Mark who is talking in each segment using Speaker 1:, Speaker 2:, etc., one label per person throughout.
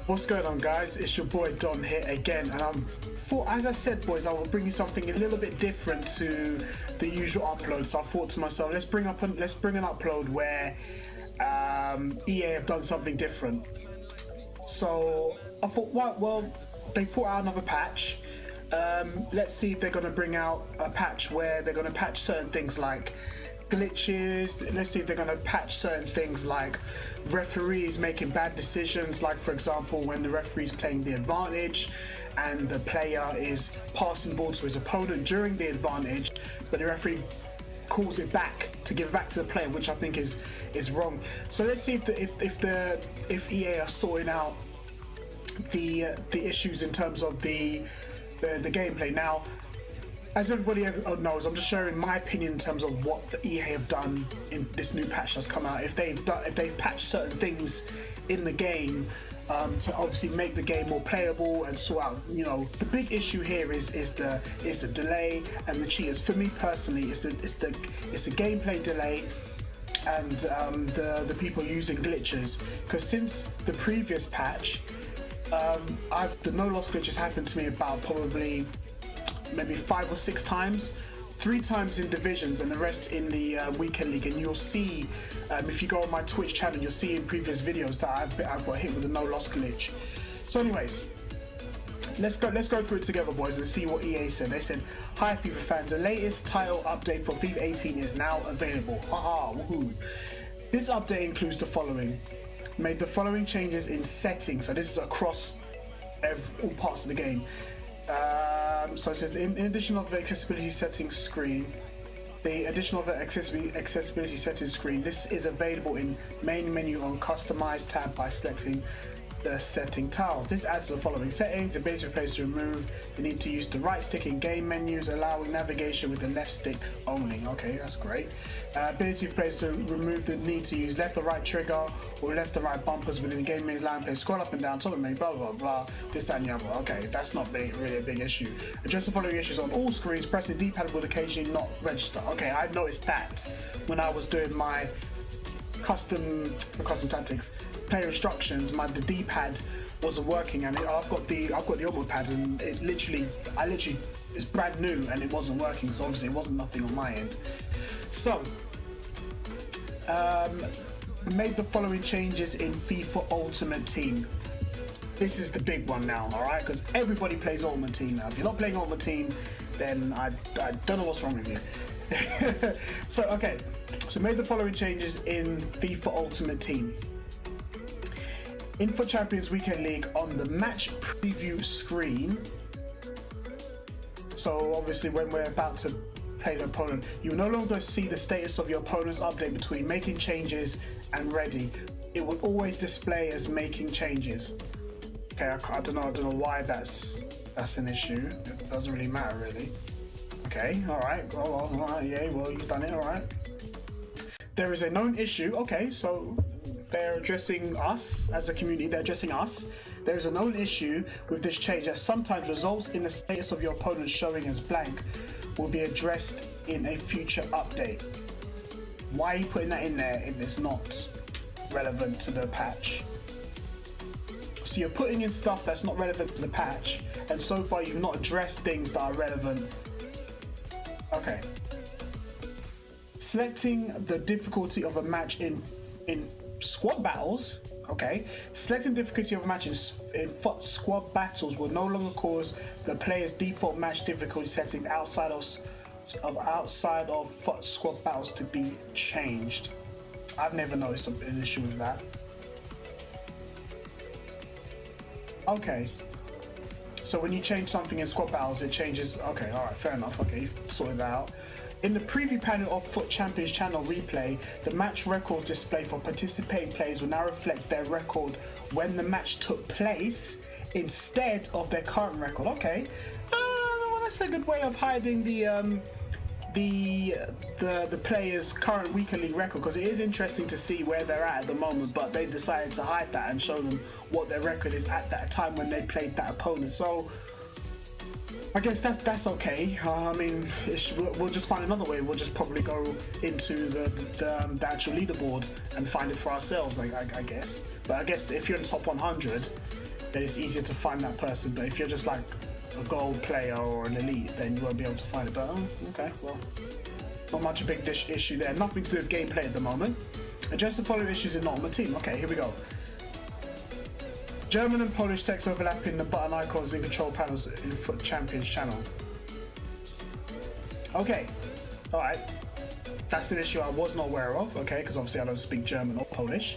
Speaker 1: What's going on, guys? It's your boy Don here again, and as I said, boys, I will bring you something a little bit different to the usual upload. So I thought to myself, let's bring an upload where EA have done something different. So I thought, well, they put out another patch. Let's see if they're going to bring out a patch where they're going to patch certain things like glitches. Let's see if they're going to patch certain things like referees making bad decisions, like for example when the referee's playing the advantage and the player is passing the ball to his opponent during the advantage, but the referee calls it back to give it back to the player, which I think is wrong. So let's see if EA are sorting out the issues in terms of the gameplay. Now, as everybody knows, I'm just sharing my opinion in terms of what the EA have done in this new patch that's come out. If they've patched certain things in the game to obviously make the game more playable and sort out, the big issue here is the delay and the cheaters. For me personally, it's the gameplay delay and the people using glitches. Because since the previous patch, the no loss glitches happened to me about probably maybe 5 or 6 times, 3 times in divisions and the rest in the weekend league. And you'll see, if you go on my Twitch channel, you'll see in previous videos that I've got hit with a no loss glitch. So anyways, let's go through it together, boys, and see what EA said. They said, "Hi FIFA fans, the latest title update for FIFA 18 is now available. Haha, woohoo. This update includes the following. Made the following changes in settings." So this is across all parts of the game. So it says, in addition of the accessibility settings screen, accessibility settings screen, this is available in main menu on customize tab by selecting the setting tiles. This adds the following settings: ability of players to remove the need to use the right stick in game menus, allowing navigation with the left stick only. Okay, that's great. Ability of players to remove the need to use left or right trigger or left or right bumpers within the game menus, allowing players to scroll up and down, top of the menu, blah blah blah, this, that and the other. Okay, that's not really a big issue. Adjust the following issues on all screens. Pressing D-pad will occasionally not register. Okay, I noticed that when I was doing my custom tactics player instructions, the D-pad wasn't working, and I've got the onward pad, and it's literally it's brand new and it wasn't working, so obviously it wasn't nothing on my end. So made the following changes in FIFA Ultimate Team. This is the big one now, alright, because everybody plays Ultimate Team now. If you're not playing Ultimate Team, then I don't know what's wrong with you. So made the following changes in FIFA Ultimate Team. In FUT Champions Weekend League, on the match preview screen, so obviously when we're about to play the opponent, you will no longer see the status of your opponent's update between making changes and ready. It will always display as making changes. Okay, I don't know why that's an issue. It doesn't really matter really. Okay, alright, yeah, well, you've done it, alright. There is a known issue. Okay, so they're addressing us as a community, they're addressing us. There is a known issue with this change that sometimes results in the status of your opponent showing as blank will be addressed in a future update. Why are you putting that in there if it's not relevant to the patch? So you're putting in stuff that's not relevant to the patch, and so far you've not addressed things that are relevant. Okay. Selecting the difficulty of a match in squad battles. Okay. Selecting difficulty of a match in FUT squad battles will no longer cause the player's default match difficulty setting outside of FUT squad battles to be changed. I've never noticed an issue with that. Okay. So when you change something in squad battles, it changes. Okay, alright, fair enough. Okay, you've sorted that out. In the preview panel of FUT Champions channel replay, the match record display for participating players will now reflect their record when the match took place instead of their current record. Okay, well, that's a good way of hiding the player's current weekend league record, because it is interesting to see where they're at the moment, but they decided to hide that and show them what their record is at that time when they played that opponent. So I guess that's okay. I mean, we'll just find another way. We'll just probably go into the actual leaderboard and find it for ourselves, I guess. But I guess if you're in the top 100, then it's easier to find that person. But if you're just like a gold player or an elite, then you won't be able to find it. But okay, well, not much a big issue there. Nothing to do with gameplay at the moment. Address the following issues in Ultimate Team. Okay, here we go. German and Polish text overlapping the button icons in control panels in Foot Champions channel. Okay, alright. That's an issue I was not aware of, okay, because obviously I don't speak German or Polish.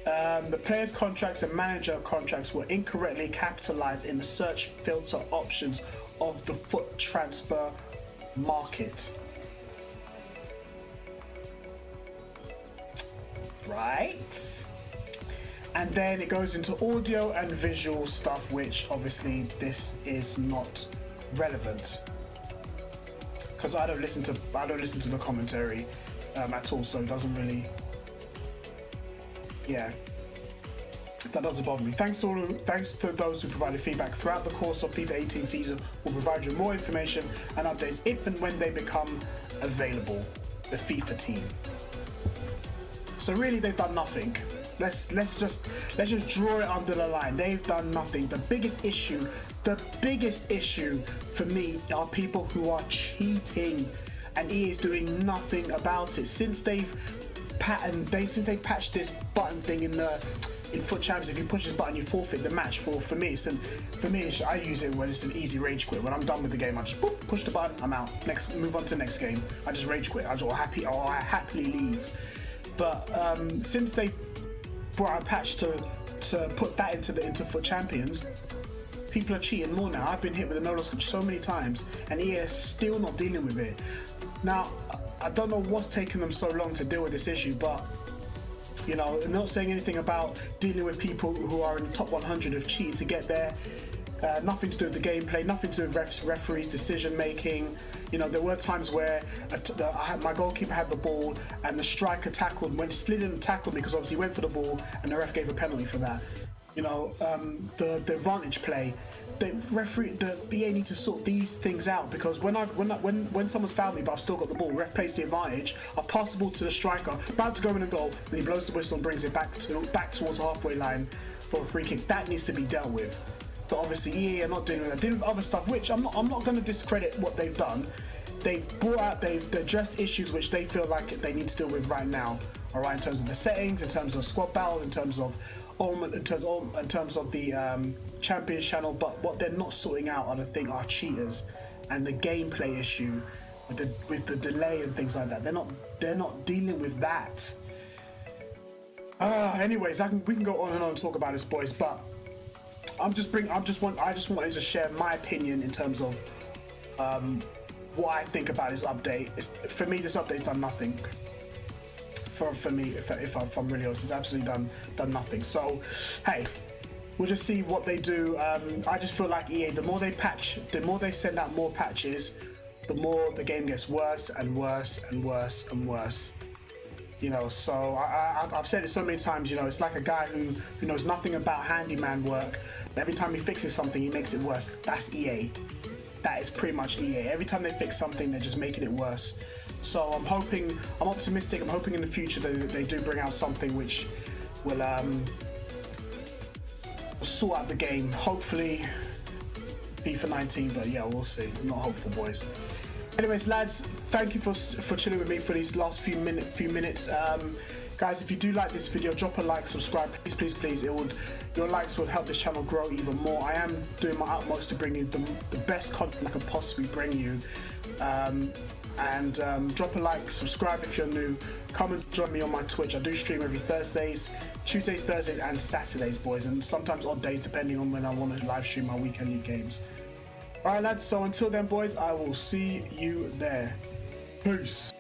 Speaker 1: The players' contracts and manager contracts were incorrectly capitalized in the search filter options of the foot transfer market. Right. And then it goes into audio and visual stuff, which obviously this is not relevant because I don't listen to the commentary at all, so it doesn't really, yeah, that doesn't bother me. Thanks to those who provided feedback throughout the course of FIFA 18 season. We'll provide you more information and updates if and when they become available. The FIFA team. So really, they've done nothing. Let's just draw it under the line. They've done nothing. The biggest issue for me are people who are cheating, and EA is doing nothing about it since they've patched this button thing in Foot Champions. If you push this button, you forfeit the match. For me, I use it when it's an easy rage quit. When I'm done with the game, I just boop, push the button, I'm out. Move on to the next game. I just rage quit. I happily leave. But since they brought out a patch to put that into Foot Champions, people are cheating more now. I've been hit with a no-loss so many times, and EA is still not dealing with it. Now, I don't know what's taking them so long to deal with this issue, but you know, I'm not saying anything about dealing with people who are in the top 100 of cheat to get there. Nothing to do with the gameplay, nothing to do with referees' decision making. You know, there were times where my goalkeeper had the ball and the striker slid in and tackled me because obviously he went for the ball and the ref gave a penalty for that. You know, the advantage play, the BA need to sort these things out, because when someone's fouled me but I've still got the ball, ref plays the advantage, I've passed the ball to the striker, about to go in a goal, then he blows the whistle and brings it back towards the halfway line for a free kick. That needs to be dealt with. But obviously EA are not doing that. They're dealing with other stuff, which I'm not going to discredit what they've done. They've addressed issues which they feel like they need to deal with right now. All right, in terms of the settings, in terms of squad battles, in terms of the Champions channel. But what they're not sorting out, I think, are cheaters and the gameplay issue with the delay and things like that. They're not dealing with that. Anyways, we can go on and on and talk about this, boys, but I just wanted to share my opinion in terms of what I think about this update. For me, this update's done nothing. For me, if I'm really honest, it's absolutely done nothing. So, hey, we'll just see what they do. I just feel like EA, the more they patch, the more they send out more patches, the more the game gets worse and worse and worse and worse. You know, so I've said it so many times, you know, it's like a guy who knows nothing about handyman work. Every time he fixes something, he makes it worse. That's EA. That is pretty much EA. Every time they fix something, they're just making it worse. So I'm optimistic. I'm hoping in the future that they do bring out something which will sort out the game. Hopefully FIFA 19, but yeah, we'll see. I'm not hopeful, boys. Anyways, lads, thank you for chilling with me for these last few minutes. Guys, if you do like this video, drop a like, subscribe, please. Your likes will help this channel grow even more. I am doing my utmost to bring you the best content I can possibly bring you. Drop a like, subscribe if you're new. Come and join me on my Twitch. I do stream every Tuesdays, Thursdays, and Saturdays, boys, and sometimes odd days depending on when I want to live stream my weekend league games. Alright, lads, so until then, boys, I will see you there. Peace.